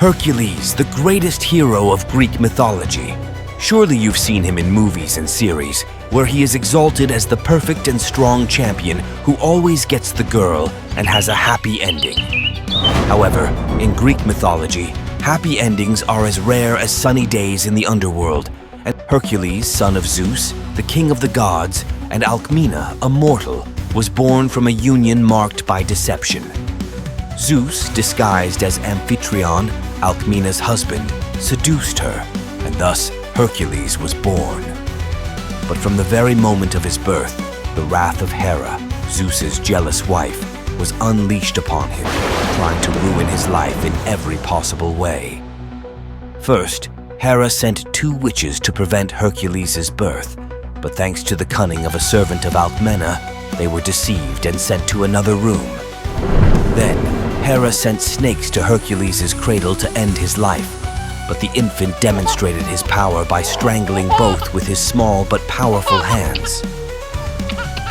Hercules, the greatest hero of Greek mythology. Surely you've seen him in movies and series, where he is exalted as the perfect and strong champion who always gets the girl and has a happy ending. However, in Greek mythology, happy endings are as rare as sunny days in the underworld, and Hercules, son of Zeus, the king of the gods, and Alcmena, a mortal, was born from a union marked by deception. Zeus, disguised as Amphitryon, Alcmena's husband, seduced her, and thus Hercules was born. But from the very moment of his birth, the wrath of Hera, Zeus's jealous wife, was unleashed upon him, trying to ruin his life in every possible way. First, Hera sent 2 witches to prevent Hercules' birth, but thanks to the cunning of a servant of Alcmena, they were deceived and sent to another room. Then, Hera sent snakes to Hercules' cradle to end his life, but the infant demonstrated his power by strangling both with his small but powerful hands.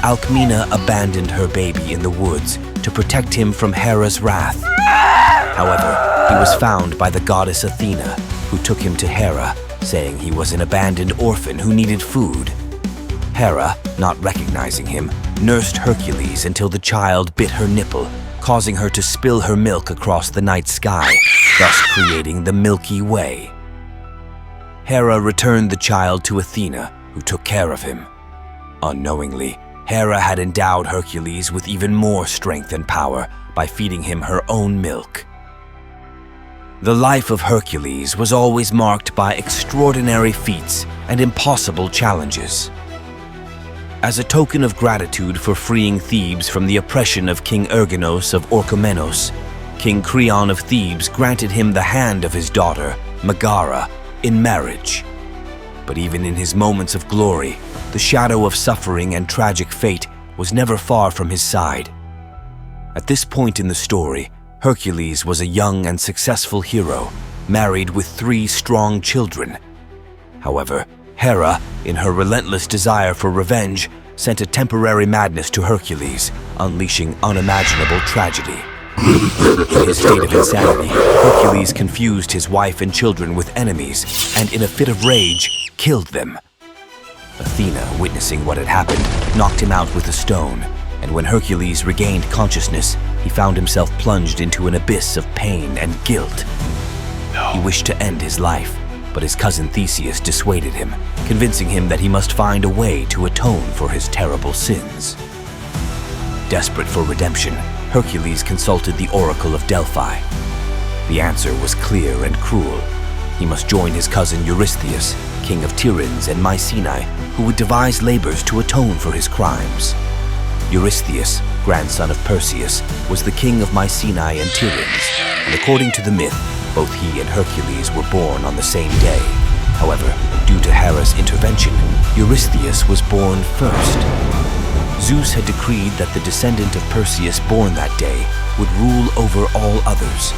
Alcmena abandoned her baby in the woods to protect him from Hera's wrath. However, he was found by the goddess Athena, who took him to Hera, saying he was an abandoned orphan who needed food. Hera, not recognizing him, nursed Hercules until the child bit her nipple, causing her to spill her milk across the night sky, thus creating the Milky Way. Hera returned the child to Athena, who took care of him. Unknowingly, Hera had endowed Hercules with even more strength and power by feeding him her own milk. The life of Hercules was always marked by extraordinary feats and impossible challenges. As a token of gratitude for freeing Thebes from the oppression of King Ergonos of Orchomenos, King Creon of Thebes granted him the hand of his daughter, Megara, in marriage. But even in his moments of glory, the shadow of suffering and tragic fate was never far from his side. At this point in the story, Hercules was a young and successful hero, married with 3 strong children. However, Hera, in her relentless desire for revenge, sent a temporary madness to Hercules, unleashing unimaginable tragedy. In his state of insanity, Hercules confused his wife and children with enemies, and in a fit of rage, killed them. Athena, witnessing what had happened, knocked him out with a stone, and when Hercules regained consciousness, he found himself plunged into an abyss of pain and guilt. He wished to end his life, but his cousin Theseus dissuaded him, convincing him that he must find a way to atone for his terrible sins. Desperate for redemption, Hercules consulted the Oracle of Delphi. The answer was clear and cruel. He must join his cousin Eurystheus, king of Tiryns and Mycenae, who would devise labors to atone for his crimes. Eurystheus, grandson of Perseus, was the king of Mycenae and Tiryns, and according to the myth, both he and Hercules were born on the same day. However, due to Hera's intervention, Eurystheus was born first. Zeus had decreed that the descendant of Perseus born that day would rule over all others.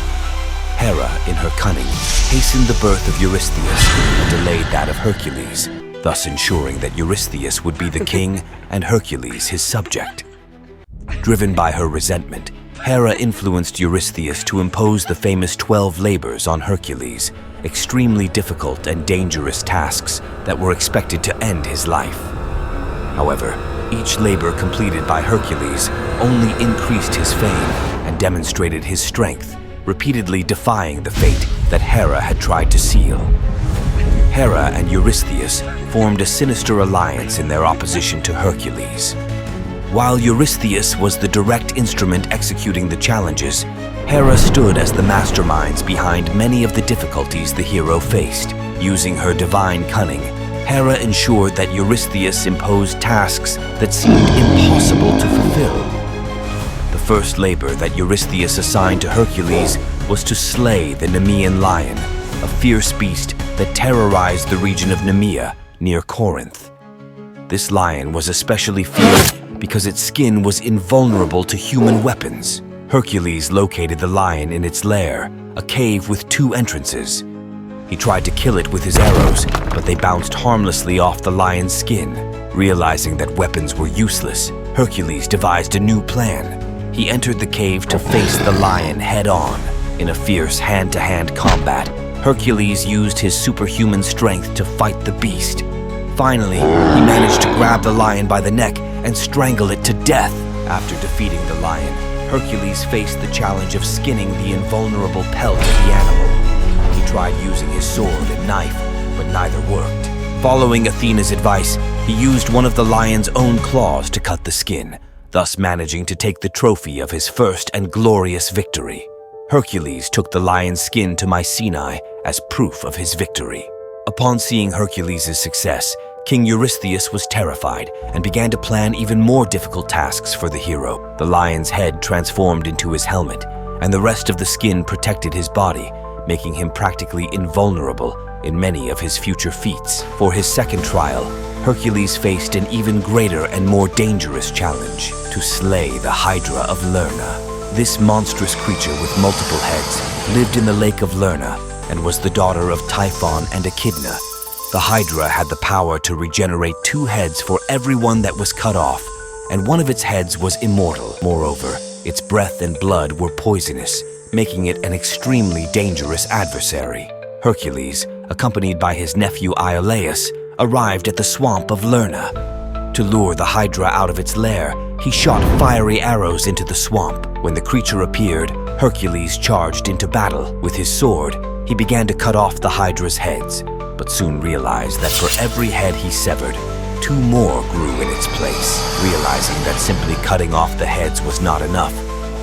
Hera, in her cunning, hastened the birth of Eurystheus and delayed that of Hercules, thus ensuring that Eurystheus would be the king and Hercules his subject. Driven by her resentment, Hera influenced Eurystheus to impose the famous 12 labors on Hercules, extremely difficult and dangerous tasks that were expected to end his life. However, each labor completed by Hercules only increased his fame and demonstrated his strength, repeatedly defying the fate that Hera had tried to seal. Hera and Eurystheus formed a sinister alliance in their opposition to Hercules. While Eurystheus was the direct instrument executing the challenges, Hera stood as the masterminds behind many of the difficulties the hero faced. Using her divine cunning, Hera ensured that Eurystheus imposed tasks that seemed impossible to fulfill. The first labor that Eurystheus assigned to Hercules was to slay the Nemean lion, a fierce beast that terrorized the region of Nemea near Corinth. This lion was especially feared because its skin was invulnerable to human weapons. Hercules located the lion in its lair, a cave with 2 entrances. He tried to kill it with his arrows, but they bounced harmlessly off the lion's skin. Realizing that weapons were useless, Hercules devised a new plan. He entered the cave to face the lion head-on. In a fierce hand-to-hand combat, Hercules used his superhuman strength to fight the beast. Finally, he managed to grab the lion by the neck and strangle it to death. After defeating the lion, Hercules faced the challenge of skinning the invulnerable pelt of the animal. He tried using his sword and knife, but neither worked. Following Athena's advice, he used one of the lion's own claws to cut the skin, thus managing to take the trophy of his first and glorious victory. Hercules took the lion's skin to Mycenae as proof of his victory. Upon seeing Hercules' success, King Eurystheus was terrified and began to plan even more difficult tasks for the hero. The lion's head transformed into his helmet, and the rest of the skin protected his body, making him practically invulnerable in many of his future feats. For his second trial, Hercules faced an even greater and more dangerous challenge: to slay the Hydra of Lerna. This monstrous creature with multiple heads lived in the lake of Lerna and was the daughter of Typhon and Echidna. The Hydra had the power to regenerate 2 heads for everyone that was cut off, and one of its heads was immortal. Moreover, its breath and blood were poisonous, making it an extremely dangerous adversary. Hercules, accompanied by his nephew Iolaus, arrived at the swamp of Lerna. To lure the Hydra out of its lair, he shot fiery arrows into the swamp. When the creature appeared, Hercules charged into battle. With his sword, he began to cut off the Hydra's heads, but soon realized that for every head he severed, 2 more grew in its place. Realizing that simply cutting off the heads was not enough,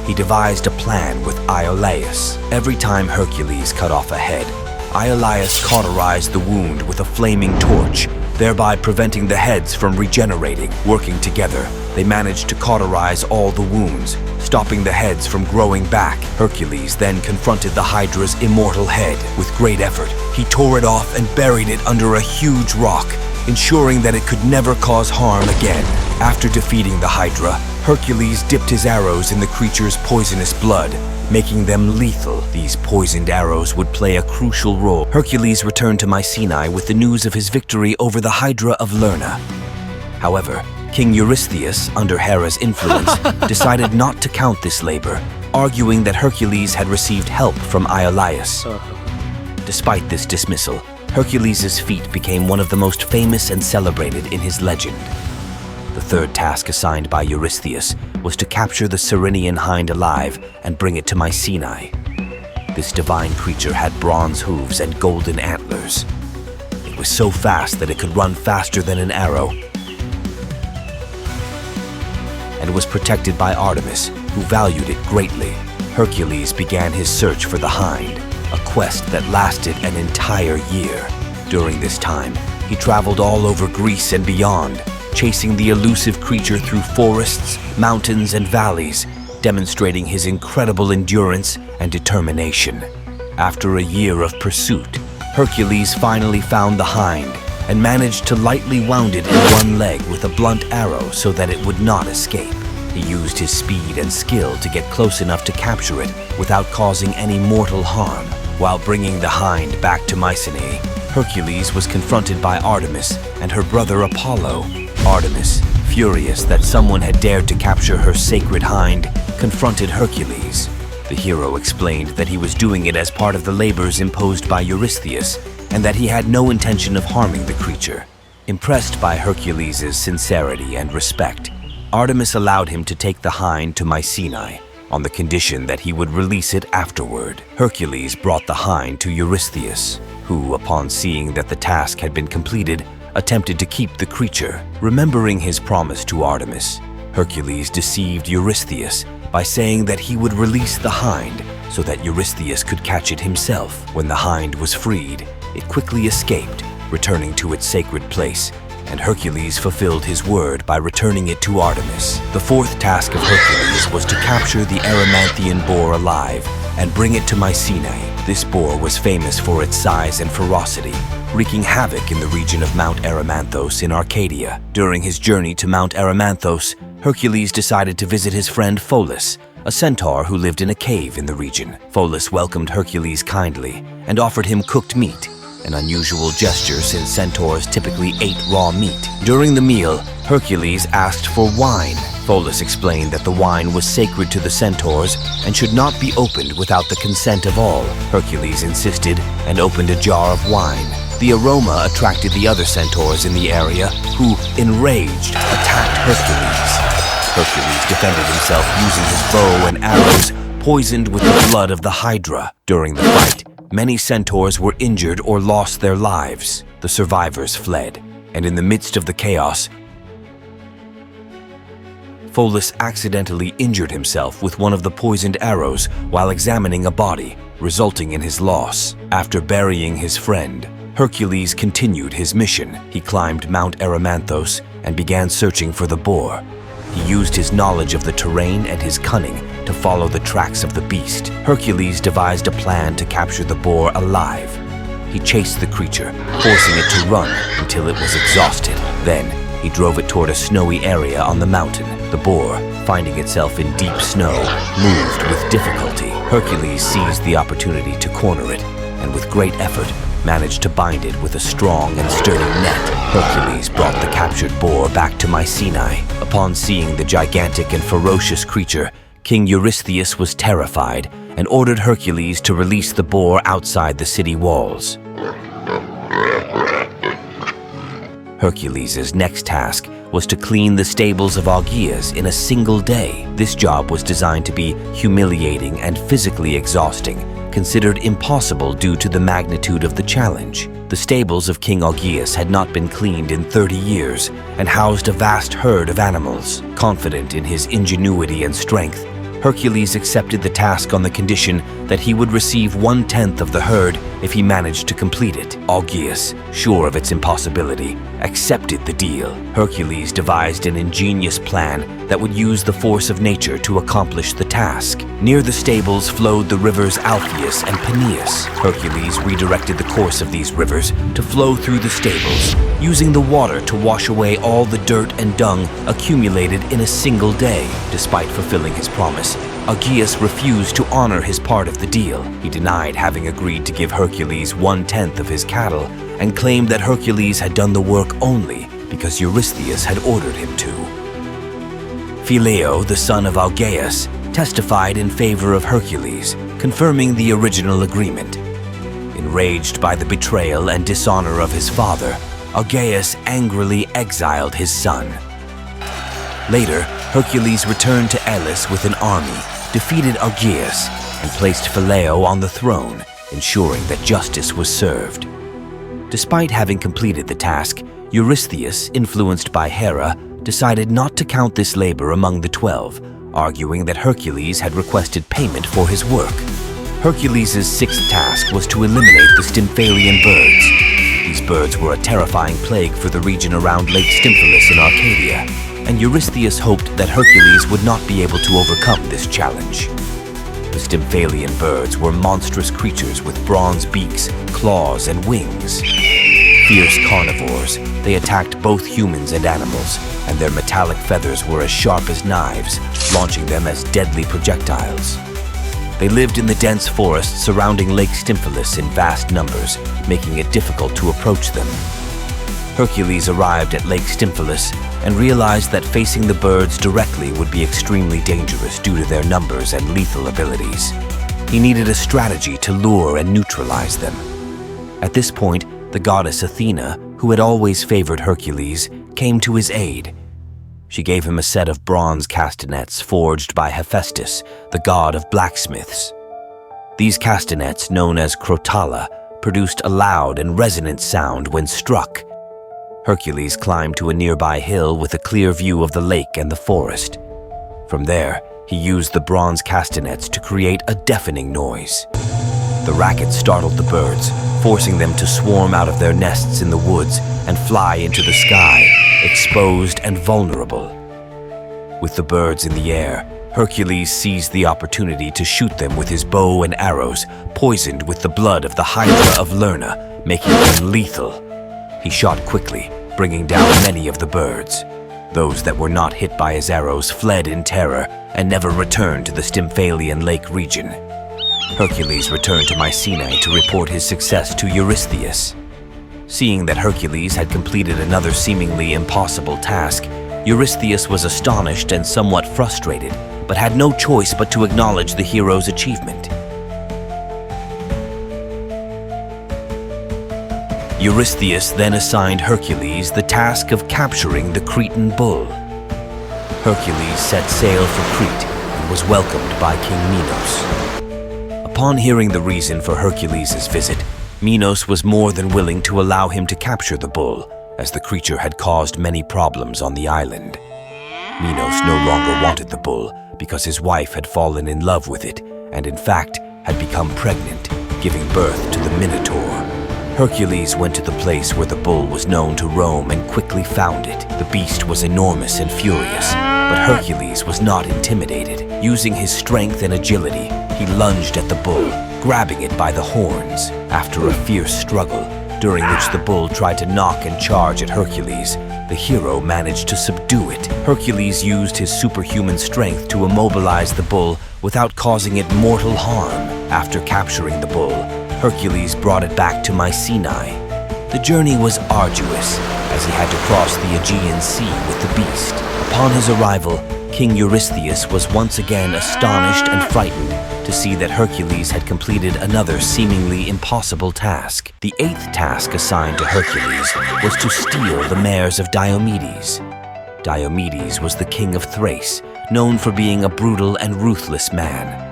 he devised a plan with Iolaus. Every time Hercules cut off a head, Iolaus cauterized the wound with a flaming torch, thereby preventing the heads from regenerating. Working together, they managed to cauterize all the wounds, stopping the heads from growing back. Hercules then confronted the Hydra's immortal head. With great effort, he tore it off and buried it under a huge rock, ensuring that it could never cause harm again. After defeating the Hydra, Hercules dipped his arrows in the creature's poisonous blood, making them lethal. These poisoned arrows would play a crucial role. Hercules returned to Mycenae with the news of his victory over the Hydra of Lerna. However, King Eurystheus, under Hera's influence, decided not to count this labor, arguing that Hercules had received help from Iolaus. Despite this dismissal, Hercules' feat became one of the most famous and celebrated in his legend. The third task assigned by Eurystheus was to capture the Ceryneian hind alive and bring it to Mycenae. This divine creature had bronze hooves and golden antlers. It was so fast that it could run faster than an arrow, and was protected by Artemis, who valued it greatly. Hercules began his search for the hind, a quest that lasted an entire year. During this time, he traveled all over Greece and beyond, chasing the elusive creature through forests, mountains, and valleys, demonstrating his incredible endurance and determination. After a year of pursuit, Hercules finally found the hind and managed to lightly wound it in one leg with a blunt arrow so that it would not escape. He used his speed and skill to get close enough to capture it without causing any mortal harm. While bringing the hind back to Mycenae, Hercules was confronted by Artemis and her brother Apollo. Artemis, furious that someone had dared to capture her sacred hind, confronted Hercules. The hero explained that he was doing it as part of the labors imposed by Eurystheus, and that he had no intention of harming the creature. Impressed by Hercules' sincerity and respect, Artemis allowed him to take the hind to Mycenae, on the condition that he would release it afterward. Hercules brought the hind to Eurystheus, who, upon seeing that the task had been completed, attempted to keep the creature. Remembering his promise to Artemis, Hercules deceived Eurystheus by saying that he would release the hind so that Eurystheus could catch it himself. When the hind was freed, it quickly escaped, returning to its sacred place, and Hercules fulfilled his word by returning it to Artemis. The fourth task of Hercules was to capture the Erymanthian boar alive and bring it to Mycenae. This boar was famous for its size and ferocity, wreaking havoc in the region of Mount Erymanthos in Arcadia. During his journey to Mount Erymanthos, Hercules decided to visit his friend Pholus, a centaur who lived in a cave in the region. Pholus welcomed Hercules kindly and offered him cooked meat, an unusual gesture since centaurs typically ate raw meat. During the meal, Hercules asked for wine. Pholus explained that the wine was sacred to the centaurs and should not be opened without the consent of all. Hercules insisted and opened a jar of wine. The aroma attracted the other centaurs in the area, who, enraged, attacked Hercules. Hercules defended himself using his bow and arrows, poisoned with the blood of the Hydra. During the fight, many centaurs were injured or lost their lives. The survivors fled, and in the midst of the chaos, Pholus accidentally injured himself with one of the poisoned arrows while examining a body, resulting in his loss. After burying his friend, Hercules continued his mission. He climbed Mount Erymanthos and began searching for the boar. He used his knowledge of the terrain and his cunning to follow the tracks of the beast. Hercules devised a plan to capture the boar alive. He chased the creature, forcing it to run until it was exhausted. Then, he drove it toward a snowy area on the mountain. The boar, finding itself in deep snow, moved with difficulty. Hercules seized the opportunity to corner it, and with great effort, managed to bind it with a strong and sturdy net. Hercules brought the captured boar back to Mycenae. Upon seeing the gigantic and ferocious creature, King Eurystheus was terrified and ordered Hercules to release the boar outside the city walls. Hercules' next task was to clean the stables of Augeas in a single day. This job was designed to be humiliating and physically exhausting, considered impossible due to the magnitude of the challenge. The stables of King Augeas had not been cleaned in 30 years and housed a vast herd of animals. Confident in his ingenuity and strength, Hercules accepted the task on the condition that he would receive 1/10 of the herd if he managed to complete it. Augeas, sure of its impossibility, accepted the deal. Hercules devised an ingenious plan that would use the force of nature to accomplish the task. Near the stables flowed the rivers Alpheus and Peneus. Hercules redirected the course of these rivers to flow through the stables, using the water to wash away all the dirt and dung accumulated in a single day. Despite fulfilling his promise, Augeas refused to honor his part of the deal. He denied having agreed to give Hercules 1/10 of his cattle and claimed that Hercules had done the work only because Eurystheus had ordered him to. Phileo, the son of Augeas, testified in favor of Hercules, confirming the original agreement. Enraged by the betrayal and dishonor of his father, Augeas angrily exiled his son. Later, Hercules returned to Elis with an army, defeated Augeas, and placed Phileo on the throne, ensuring that justice was served. Despite having completed the task, Eurystheus, influenced by Hera, decided not to count this labor among the 12, arguing that Hercules had requested payment for his work. Hercules' sixth task was to eliminate the Stymphalian birds. These birds were a terrifying plague for the region around Lake Stymphalus in Arcadia, and Eurystheus hoped that Hercules would not be able to overcome this challenge. The Stymphalian birds were monstrous creatures with bronze beaks, claws, and wings. Fierce carnivores, they attacked both humans and animals, and their metallic feathers were as sharp as knives, launching them as deadly projectiles. They lived in the dense forests surrounding Lake Stymphalus in vast numbers, making it difficult to approach them. Hercules arrived at Lake Stymphalus and realized that facing the birds directly would be extremely dangerous due to their numbers and lethal abilities. He needed a strategy to lure and neutralize them. At this point, the goddess Athena, who had always favored Hercules, came to his aid. She gave him a set of bronze castanets forged by Hephaestus, the god of blacksmiths. These castanets, known as crotala, produced a loud and resonant sound when struck. Hercules climbed to a nearby hill with a clear view of the lake and the forest. From there, he used the bronze castanets to create a deafening noise. The racket startled the birds, forcing them to swarm out of their nests in the woods and fly into the sky, exposed and vulnerable. With the birds in the air, Hercules seized the opportunity to shoot them with his bow and arrows, poisoned with the blood of the Hydra of Lerna, making them lethal. He shot quickly, bringing down many of the birds. Those that were not hit by his arrows fled in terror and never returned to the Stymphalian lake region. Hercules returned to Mycenae to report his success to Eurystheus. Seeing that Hercules had completed another seemingly impossible task, Eurystheus was astonished and somewhat frustrated, but had no choice but to acknowledge the hero's achievement. Eurystheus then assigned Hercules the task of capturing the Cretan bull. Hercules set sail for Crete and was welcomed by King Minos. Upon hearing the reason for Hercules' visit, Minos was more than willing to allow him to capture the bull, as the creature had caused many problems on the island. Minos no longer wanted the bull because his wife had fallen in love with it and in fact had become pregnant, giving birth to the Minotaur. Hercules went to the place where the bull was known to roam and quickly found it. The beast was enormous and furious, but Hercules was not intimidated. Using his strength and agility, he lunged at the bull, grabbing it by the horns. After a fierce struggle, during which the bull tried to knock and charge at Hercules, the hero managed to subdue it. Hercules used his superhuman strength to immobilize the bull without causing it mortal harm. After capturing the bull, Hercules brought it back to Mycenae. The journey was arduous, as he had to cross the Aegean Sea with the beast. Upon his arrival, King Eurystheus was once again astonished and frightened to see that Hercules had completed another seemingly impossible task. The 8th task assigned to Hercules was to steal the mares of Diomedes. Diomedes was the king of Thrace, known for being a brutal and ruthless man.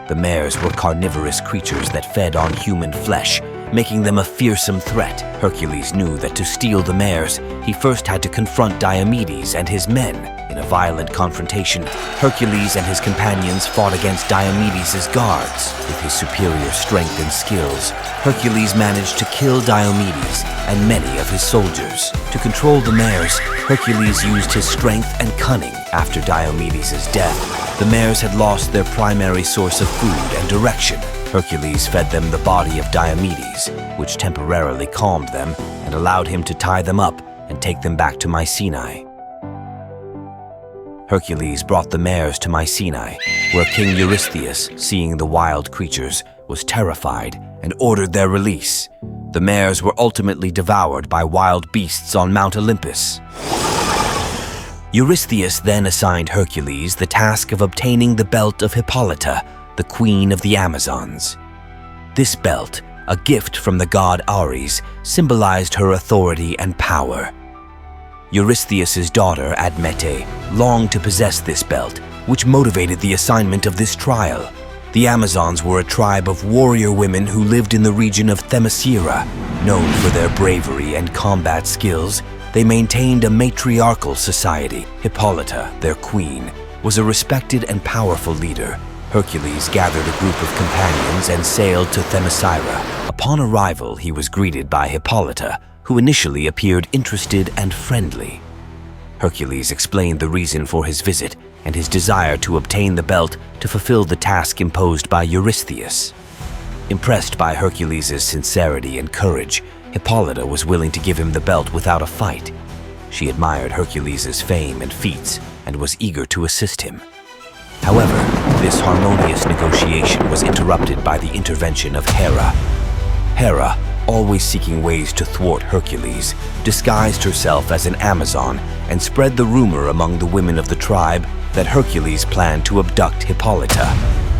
The mares were carnivorous creatures that fed on human flesh, making them a fearsome threat. Hercules knew that to steal the mares, he first had to confront Diomedes and his men. In a violent confrontation, Hercules and his companions fought against Diomedes' guards. With his superior strength and skills, Hercules managed to kill Diomedes and many of his soldiers. To control the mares, Hercules used his strength and cunning. After Diomedes' death, the mares had lost their primary source of food and direction. Hercules fed them the body of Diomedes, which temporarily calmed them and allowed him to tie them up and take them back to Mycenae. Hercules brought the mares to Mycenae, where King Eurystheus, seeing the wild creatures, was terrified and ordered their release. The mares were ultimately devoured by wild beasts on Mount Olympus. Eurystheus then assigned Hercules the task of obtaining the belt of Hippolyta, the queen of the Amazons. This belt, a gift from the god Ares, symbolized her authority and power. Eurystheus' daughter, Admete, longed to possess this belt, which motivated the assignment of this trial. The Amazons were a tribe of warrior women who lived in the region of Themyscira. Known for their bravery and combat skills, they maintained a matriarchal society. Hippolyta, their queen, was a respected and powerful leader. Hercules gathered a group of companions and sailed to Themyscira. Upon arrival, he was greeted by Hippolyta, who initially appeared interested and friendly. Hercules explained the reason for his visit and his desire to obtain the belt to fulfill the task imposed by Eurystheus. Impressed by Hercules' sincerity and courage, Hippolyta was willing to give him the belt without a fight. She admired Hercules' fame and feats and was eager to assist him. However, this harmonious negotiation was interrupted by the intervention of Hera. Hera, always seeking ways to thwart Hercules, disguised herself as an Amazon and spread the rumor among the women of the tribe that Hercules planned to abduct Hippolyta.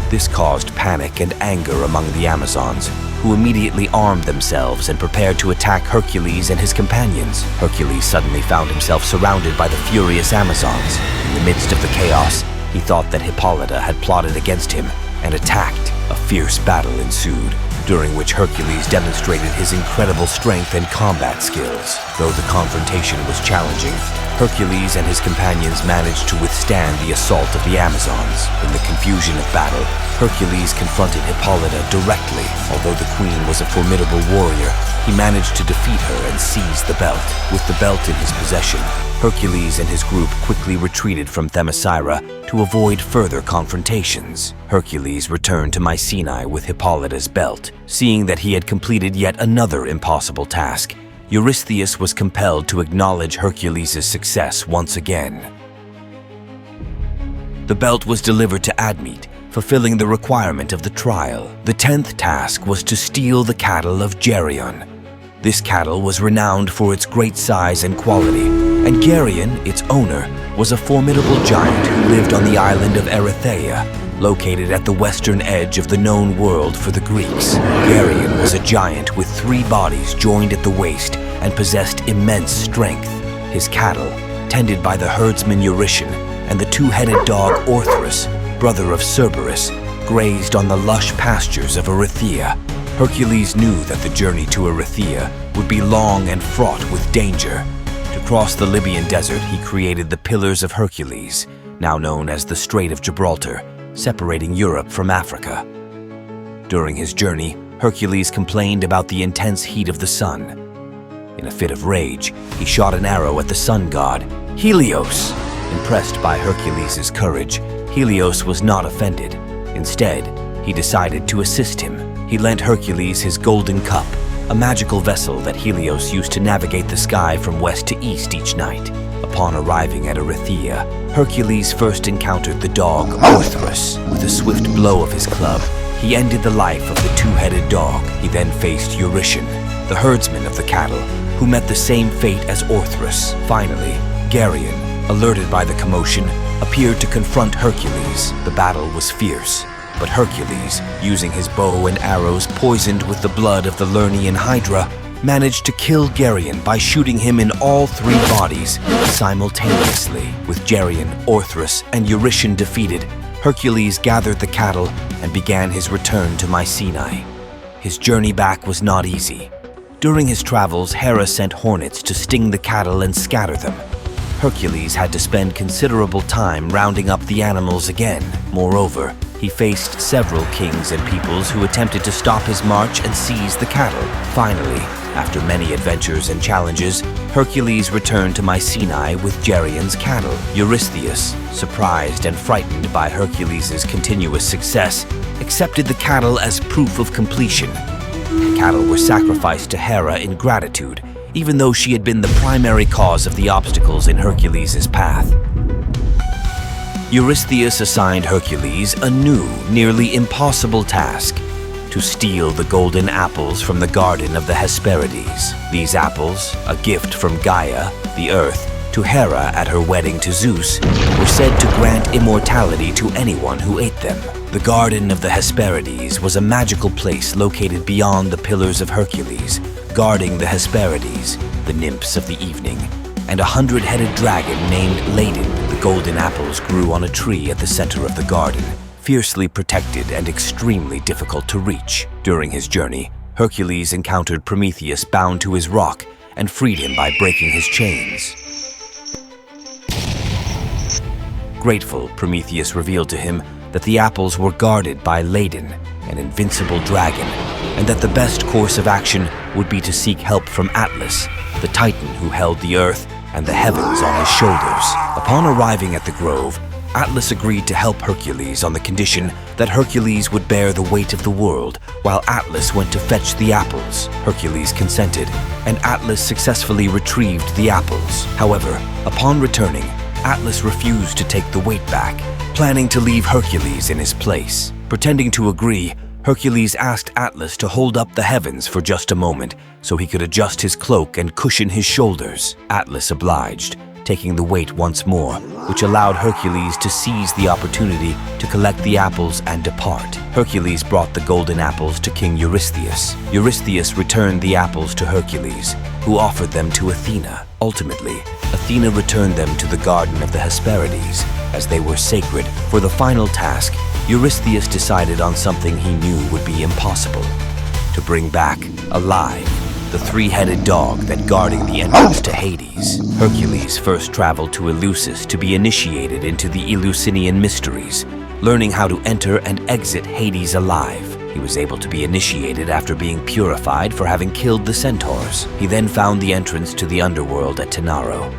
This caused panic and anger among the Amazons, who immediately armed themselves and prepared to attack Hercules and his companions. Hercules suddenly found himself surrounded by the furious Amazons. In the midst of the chaos, he thought that Hippolyta had plotted against him and attacked. A fierce battle ensued, during which Hercules demonstrated his incredible strength and combat skills. Though the confrontation was challenging, Hercules and his companions managed to withstand the assault of the Amazons. In the confusion of battle, Hercules confronted Hippolyta directly. Although the queen was a formidable warrior, he managed to defeat her and seize the belt. With the belt in his possession, Hercules and his group quickly retreated from Themyscira to avoid further confrontations. Hercules returned to Mycenae with Hippolyta's belt. Seeing that he had completed yet another impossible task, Eurystheus was compelled to acknowledge Hercules' success once again. The belt was delivered to Admete, fulfilling the requirement of the trial. The 10th task was to steal the cattle of Geryon. This cattle was renowned for its great size and quality, And Geryon, its owner, was a formidable giant who lived on the island of Erythea, located at the western edge of the known world for the Greeks. Geryon was a giant with 3 bodies joined at the waist and possessed immense strength. His cattle, tended by the herdsman Eurytion and the 2-headed dog Orthrus, brother of Cerberus, grazed on the lush pastures of Erythea. Hercules knew that the journey to Erythea would be long and fraught with danger. To cross the Libyan desert, he created the Pillars of Hercules, now known as the Strait of Gibraltar, separating Europe from Africa. During his journey, Hercules complained about the intense heat of the sun. In a fit of rage, he shot an arrow at the sun god, Helios. Impressed by Hercules' courage, Helios was not offended. Instead, he decided to assist him. He lent Hercules his golden cup, a magical vessel that Helios used to navigate the sky from west to east each night. Upon arriving at Erythea, Hercules first encountered the dog Orthrus. With a swift blow of his club, he ended the life of the 2-headed dog. He then faced Eurytion, the herdsman of the cattle, who met the same fate as Orthrus. Finally, Geryon, alerted by the commotion, appeared to confront Hercules. The battle was fierce, but Hercules, using his bow and arrows poisoned with the blood of the Lernean Hydra, managed to kill Geryon by shooting him in all 3 bodies simultaneously. With Geryon, Orthrus, and Eurytion defeated, Hercules gathered the cattle and began his return to Mycenae. His journey back was not easy. During his travels, Hera sent hornets to sting the cattle and scatter them. Hercules had to spend considerable time rounding up the animals again. Moreover, he faced several kings and peoples who attempted to stop his march and seize the cattle. Finally, after many adventures and challenges, Hercules returned to Mycenae with Geryon's cattle. Eurystheus, surprised and frightened by Hercules' continuous success, accepted the cattle as proof of completion. The cattle were sacrificed to Hera in gratitude, even though she had been the primary cause of the obstacles in Hercules' path. Eurystheus assigned Hercules a new, nearly impossible task: to steal the golden apples from the garden of the Hesperides. These apples, a gift from Gaia, the earth, to Hera at her wedding to Zeus, were said to grant immortality to anyone who ate them. The Garden of the Hesperides was a magical place located beyond the Pillars of Hercules, guarding the Hesperides, the nymphs of the evening, and a 100-headed dragon named Ladon. The golden apples grew on a tree at the center of the garden, fiercely protected and extremely difficult to reach. During his journey, Hercules encountered Prometheus bound to his rock and freed him by breaking his chains. Grateful, Prometheus revealed to him that the apples were guarded by Ladon, an invincible dragon, and that the best course of action would be to seek help from Atlas, the Titan who held the earth and the heavens on his shoulders. Upon arriving at the grove, Atlas agreed to help Hercules on the condition that Hercules would bear the weight of the world while Atlas went to fetch the apples. Hercules consented, and Atlas successfully retrieved the apples. However, upon returning, Atlas refused to take the weight back, planning to leave Hercules in his place. Pretending to agree, Hercules asked Atlas to hold up the heavens for just a moment so he could adjust his cloak and cushion his shoulders. Atlas obliged, taking the weight once more, which allowed Hercules to seize the opportunity to collect the apples and depart. Hercules brought the golden apples to King Eurystheus. Eurystheus returned the apples to Hercules, who offered them to Athena. Ultimately, Athena returned them to the Garden of the Hesperides, as they were sacred. For the final task, Eurystheus decided on something he knew would be impossible: to bring back, alive, the 3-headed dog that guarded the entrance to Hades. Hercules first traveled to Eleusis to be initiated into the Eleusinian mysteries, learning how to enter and exit Hades alive. He was able to be initiated after being purified for having killed the centaurs. He then found the entrance to the underworld at Taenarus.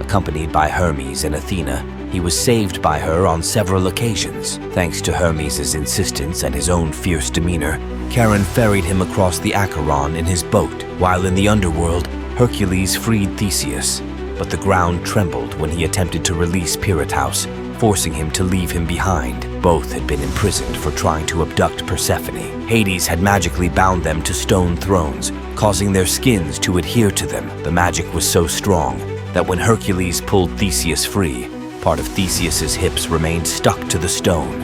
Accompanied by Hermes and Athena, he was saved by her on several occasions. Thanks to Hermes' insistence and his own fierce demeanor, Charon ferried him across the Acheron in his boat. While in the underworld, Hercules freed Theseus, but the ground trembled when he attempted to release Pirithous, forcing him to leave him behind. Both had been imprisoned for trying to abduct Persephone. Hades had magically bound them to stone thrones, causing their skins to adhere to them. The magic was so strong that when Hercules pulled Theseus free, part of Theseus's hips remained stuck to the stone.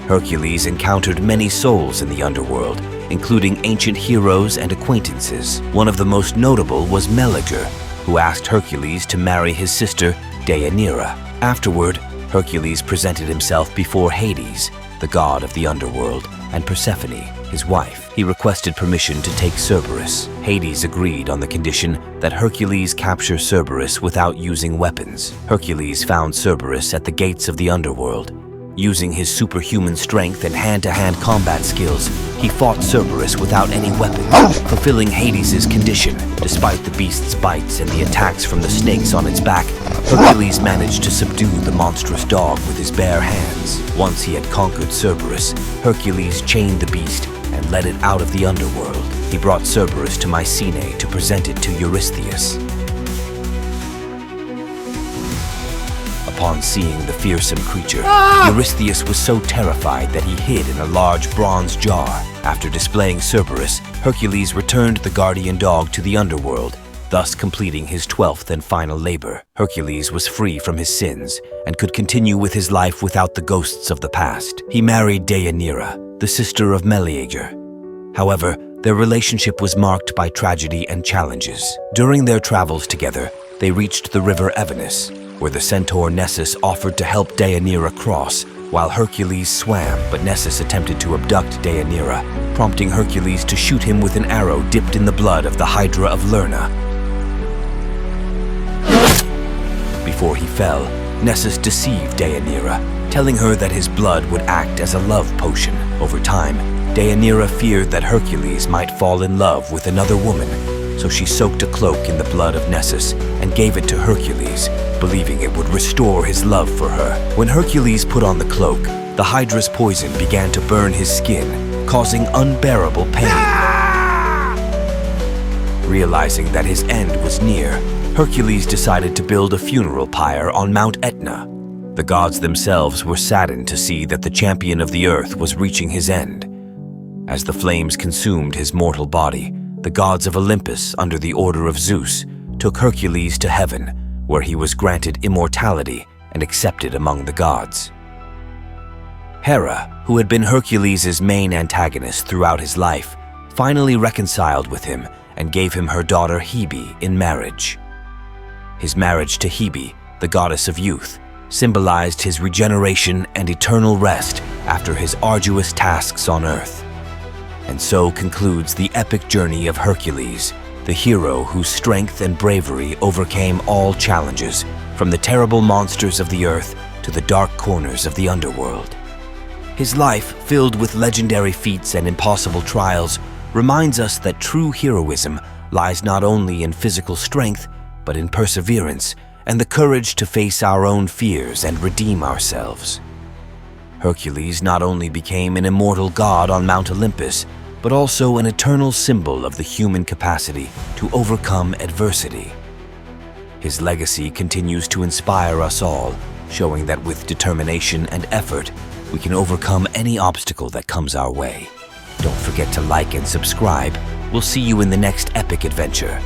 Hercules encountered many souls in the underworld, including ancient heroes and acquaintances. One of the most notable was Meleager, who asked Hercules to marry his sister Deianira. Afterward, Hercules presented himself before Hades, the god of the underworld, and Persephone, his wife. He requested permission to take Cerberus. Hades agreed on the condition that Hercules capture Cerberus without using weapons. Hercules found Cerberus at the gates of the underworld. Using his superhuman strength and hand-to-hand combat skills, he fought Cerberus without any weapons, fulfilling Hades' condition. Despite the beast's bites and the attacks from the snakes on its back, Hercules managed to subdue the monstrous dog with his bare hands. Once he had conquered Cerberus, Hercules chained the beast and led it out of the underworld. He brought Cerberus to Mycenae to present it to Eurystheus. Upon seeing the fearsome creature, Eurystheus was so terrified that he hid in a large bronze jar. After displaying Cerberus, Hercules returned the guardian dog to the underworld, thus completing his 12th and final labor. Hercules was free from his sins and could continue with his life without the ghosts of the past. He married Deianira, the sister of Meleager. However, their relationship was marked by tragedy and challenges. During their travels together, they reached the river Evenus, where the centaur Nessus offered to help Deianira cross, while Hercules swam, but Nessus attempted to abduct Deianira, prompting Hercules to shoot him with an arrow dipped in the blood of the Hydra of Lerna. Before he fell, Nessus deceived Deianira, telling her that his blood would act as a love potion. Over time, Deianira feared that Hercules might fall in love with another woman, so she soaked a cloak in the blood of Nessus and gave it to Hercules, believing it would restore his love for her. When Hercules put on the cloak, the Hydra's poison began to burn his skin, causing unbearable pain. Realizing that his end was near, Hercules decided to build a funeral pyre on Mount Etna. The gods themselves were saddened to see that the champion of the earth was reaching his end. As the flames consumed his mortal body, the gods of Olympus, under the order of Zeus, took Hercules to heaven, where he was granted immortality and accepted among the gods. Hera, who had been Hercules' main antagonist throughout his life, finally reconciled with him and gave him her daughter Hebe in marriage. His marriage to Hebe, the goddess of youth, symbolized his regeneration and eternal rest after his arduous tasks on earth. And so concludes the epic journey of Hercules, the hero whose strength and bravery overcame all challenges, from the terrible monsters of the earth to the dark corners of the underworld. His life, filled with legendary feats and impossible trials, reminds us that true heroism lies not only in physical strength, but in perseverance and the courage to face our own fears and redeem ourselves. Hercules not only became an immortal god on Mount Olympus, but also an eternal symbol of the human capacity to overcome adversity. His legacy continues to inspire us all, showing that with determination and effort, we can overcome any obstacle that comes our way. Don't forget to like and subscribe. We'll see you in the next epic adventure.